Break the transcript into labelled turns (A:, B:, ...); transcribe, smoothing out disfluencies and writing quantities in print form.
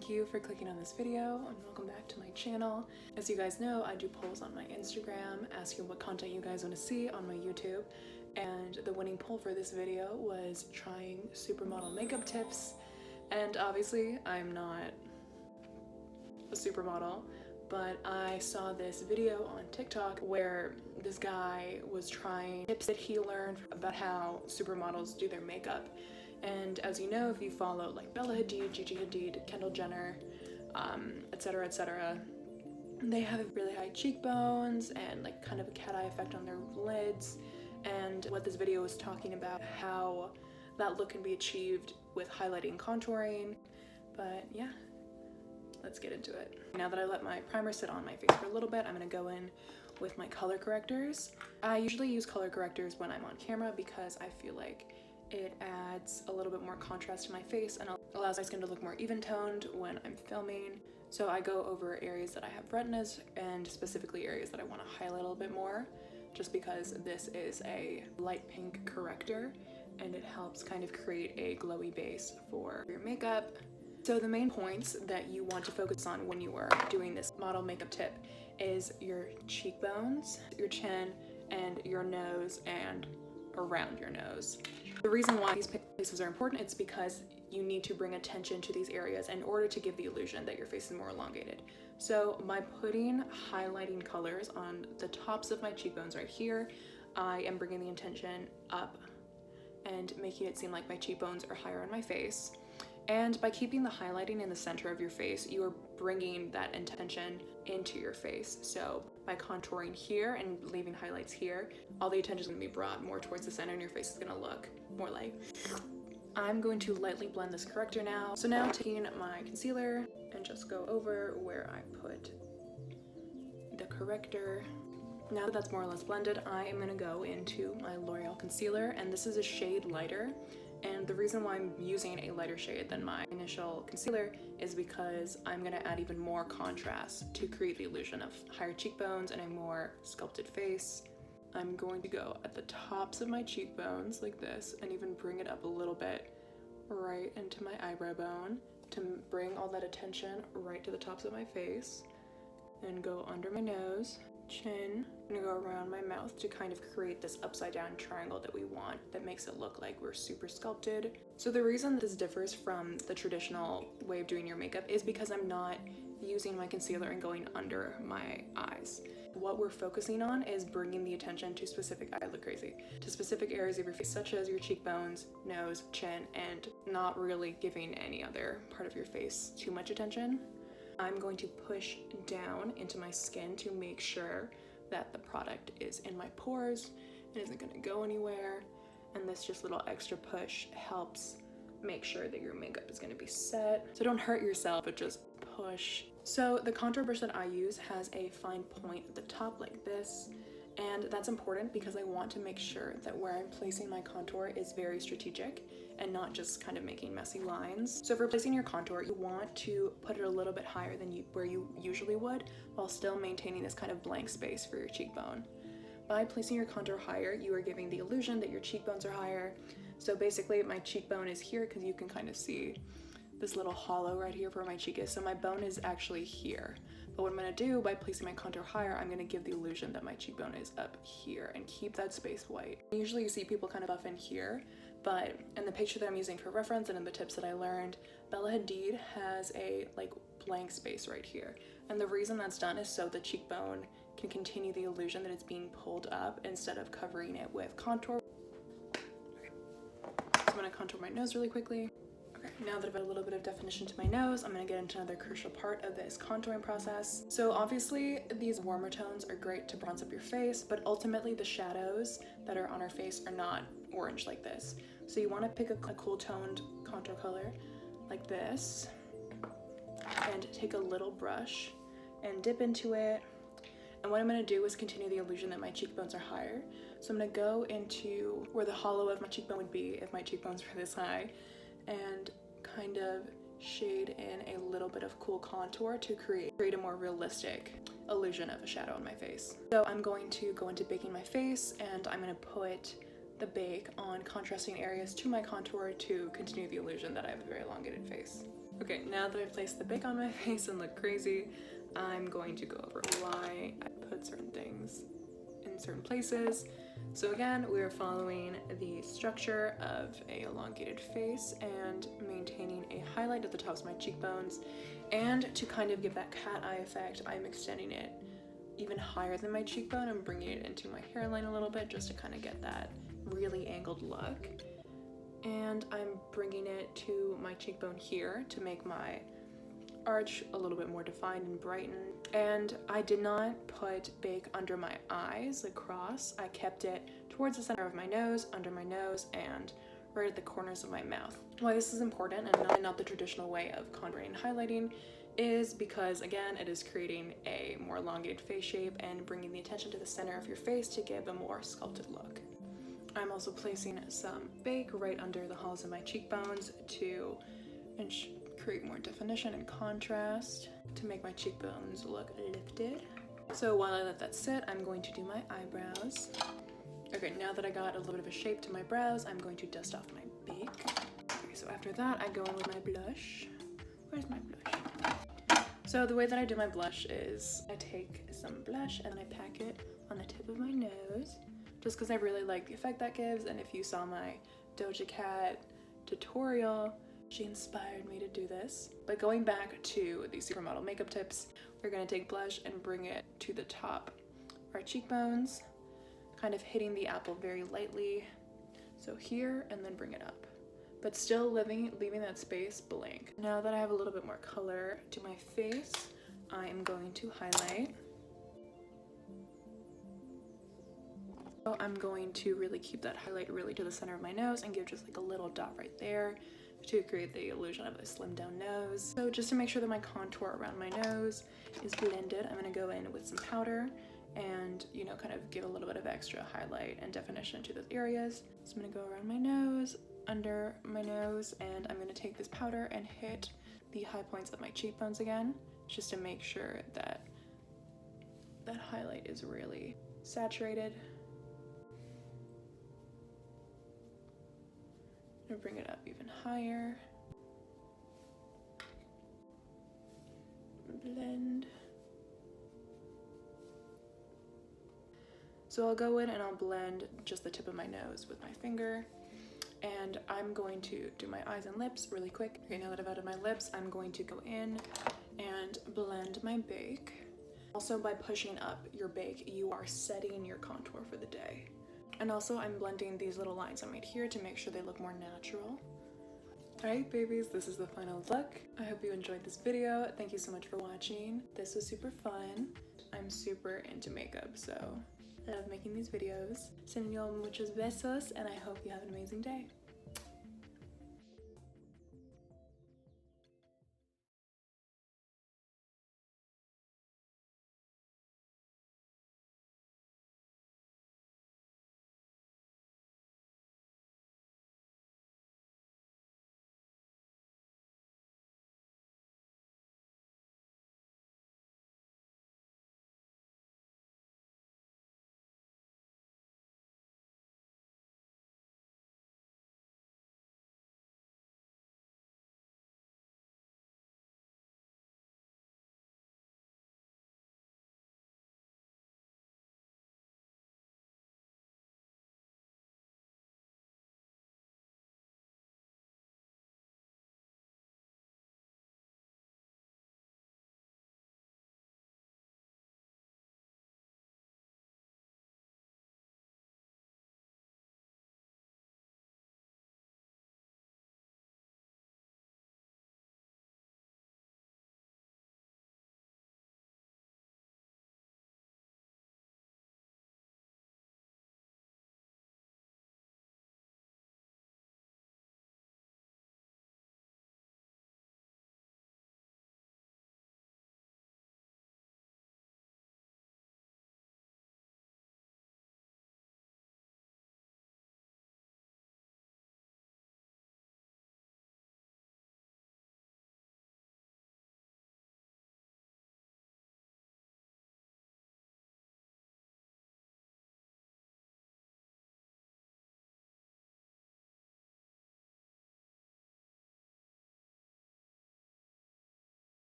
A: thank you for clicking on this video and welcome back to my channel. As you guys know, I do polls on my Instagram asking what content you guys want to see on my YouTube, and the winning poll for this video was trying supermodel makeup tips. And obviously I'm not a supermodel, but I saw this video on TikTok where this guy was trying tips that he learned about how supermodels do their makeup. And as you know, if you follow like Bella Hadid, Gigi Hadid, Kendall Jenner, etc., they have really high cheekbones and like kind of a cat eye effect on their lids. And what this video was talking about, how that look can be achieved with highlighting and contouring. But yeah, let's get into it. Now that I let my primer sit on my face for a little bit, I'm gonna go in with my color correctors. I usually use color correctors when I'm on camera because I feel like it adds a little bit more contrast to my face and allows my skin to look more even-toned when I'm filming. So I go over areas that I have redness and specifically areas that I want to highlight a little bit more, just because this is a light pink corrector and it helps kind of create a glowy base for your makeup. So the main points that you want to focus on when you are doing this model makeup tip is your cheekbones, your chin, and your nose and around your nose. The reason why these places are important is because you need to bring attention to these areas in order to give the illusion that your face is more elongated. So by putting highlighting colors on the tops of my cheekbones right here, I am bringing the attention up and making it seem like my cheekbones are higher on my face. And by keeping the highlighting in the center of your face, you are bringing that intention into your face. So by contouring here and leaving highlights here, all the attention is going to be brought more towards the center and your face is going to look more like... I'm going to lightly blend this corrector now. So now taking my concealer and just go over where I put the corrector. Now that that's more or less blended, I am going to go into my L'Oreal concealer, and this is a shade lighter. And the reason why I'm using a lighter shade than my initial concealer is because I'm going to add even more contrast to create the illusion of higher cheekbones and a more sculpted face. I'm going to go at the tops of my cheekbones like this and even bring it up a little bit right into my eyebrow bone to bring all that attention right to the tops of my face, and go under my nose, chin, and go around my mouth to kind of create this upside down triangle that we want that makes it look like we're super sculpted. So the reason this differs from the traditional way of doing your makeup is because I'm not using my concealer and going under my eyes. What we're focusing on is bringing the attention to specific areas of your face, such as your cheekbones, nose, chin, and not really giving any other part of your face too much attention. I'm going to push down into my skin to make sure that the product is in my pores and isn't going to go anywhere. And this just little extra push helps make sure that your makeup is going to be set. So don't hurt yourself, but just push. So the contour brush that I use has a fine point at the top like this. And that's important because I want to make sure that where I'm placing my contour is very strategic and not just kind of making messy lines. So for placing your contour, you want to put it a little bit higher than where you usually would, while still maintaining this kind of blank space for your cheekbone. By placing your contour higher, you are giving the illusion that your cheekbones are higher. So basically my cheekbone is here because you can kind of see this little hollow right here where my cheek is. So my bone is actually here. But what I'm going to do by placing my contour higher, I'm going to give the illusion that my cheekbone is up here and keep that space white. Usually you see people kind of buff in here, but in the picture that I'm using for reference and in the tips that I learned, Bella Hadid has a like blank space right here. And the reason that's done is so the cheekbone can continue the illusion that it's being pulled up instead of covering it with contour. Okay. So I'm going to contour my nose really quickly. Okay, now that I've got a little bit of definition to my nose, I'm going to get into another crucial part of this contouring process. So obviously these warmer tones are great to bronze up your face, but ultimately the shadows that are on our face are not orange like this. So you want to pick a cool toned contour color like this and take a little brush and dip into it. And what I'm going to do is continue the illusion that my cheekbones are higher. So I'm going to go into where the hollow of my cheekbone would be if my cheekbones were this high, and kind of shade in a little bit of cool contour to create a more realistic illusion of a shadow on my face. So I'm going to go into baking my face, and I'm going to put the bake on contrasting areas to my contour to continue the illusion that I have a very elongated face. Okay, now that I've placed the bake on my face and look crazy, I'm going to go over why I put certain things in certain places. So again, we are following the structure of a elongated face and maintaining a highlight at the tops of my cheekbones. And to kind of give that cat eye effect, I'm extending it even higher than my cheekbone and bringing it into my hairline a little bit just to kind of get that really angled look. And I'm bringing it to my cheekbone here to make my arch a little bit more defined and brightened. And I did not put bake under my eyes across. I kept it towards the center of my nose, under my nose, and right at the corners of my mouth. Why this is important and not the traditional way of contouring and highlighting is because, again, it is creating a more elongated face shape and bringing the attention to the center of your face to give a more sculpted look. I'm also placing some bake right under the hollows of my cheekbones to create more definition and contrast to make my cheekbones look lifted. So while I let that sit, I'm going to do my eyebrows. Okay, now that I got a little bit of a shape to my brows, I'm going to dust off my bake. Okay, so after that, I go in with my blush. Where's my blush? So the way that I do my blush is I take some blush and I pack it on the tip of my nose, just because I really like the effect that gives. And if you saw my Doja Cat tutorial, she inspired me to do this. But going back to the supermodel makeup tips, we're gonna take blush and bring it to the top of our cheekbones, kind of hitting the apple very lightly. So here, and then bring it up, but still leaving that space blank. Now that I have a little bit more color to my face, I am going to highlight. So I'm going to really keep that highlight really to the center of my nose and give just like a little dot right there to create the illusion of a slimmed down nose. So just to make sure that my contour around my nose is blended, I'm gonna go in with some powder and, you know, kind of give a little bit of extra highlight and definition to those areas. So I'm gonna go around my nose, under my nose, and I'm gonna take this powder and hit the high points of my cheekbones again, just to make sure that that highlight is really saturated. I'm gonna bring it up even higher. Blend. So I'll go in and I'll blend just the tip of my nose with my finger, and I'm going to do my eyes and lips really quick. Okay, now that I've added my lips, I'm going to go in and blend my bake. Also, by pushing up your bake, you are setting your contour for the day. And also I'm blending these little lines I made here to make sure they look more natural. Alright babies, this is the final look. I hope you enjoyed this video. Thank you so much for watching. This was super fun. I'm super into makeup, so I love making these videos. Sending you all muchos besos, and I hope you have an amazing day.